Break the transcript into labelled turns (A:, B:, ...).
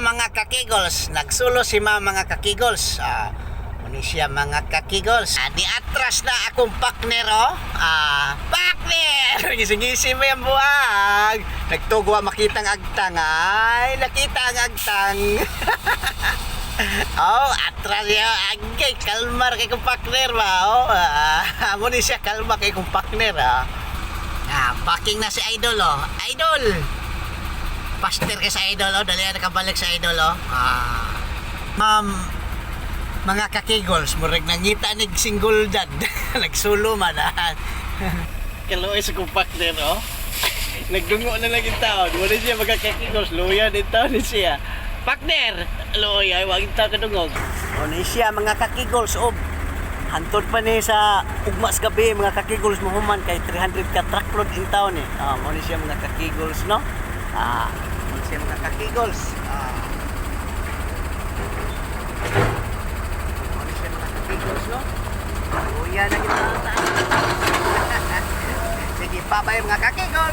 A: mga kakigols, nagsulo si mga kakigols. Muni siya mga kakigols. Ni atras na akong partner oh. Partner! Gising-gising mo yung buwag. Nagtugwa makitang agtang. Ay, nakita ang agtang. Oh, atras niya. Agay, kalmar kay kong partner ba? Oh, muni siya kalmar kay kong partner packing na si Idol oh. Idol! Pastor ka sa Idol oh. Dali na nakabalik sa Idol oh. Ma'am, mga kakigols, murag nangita nig single dad. Nagsulo man Kaluoy sa kong partner oh. Nagdungo na lang yung taon. Wala siya mga kakigols. Luya din taon ni siya. Partner! Luya, wag yung taon kadungog. Wala siya mga kakigols oh. Hantod pa ni sa ugmas gabi mga kakigols mahuman kay 300 ka truckload in town eh. Mo ni siya mga kakigols no. Mo ni siya mga kakigols. Mo ni siya mga kakigols no. Uya na kita. Sige, bye-bye mga kakigols.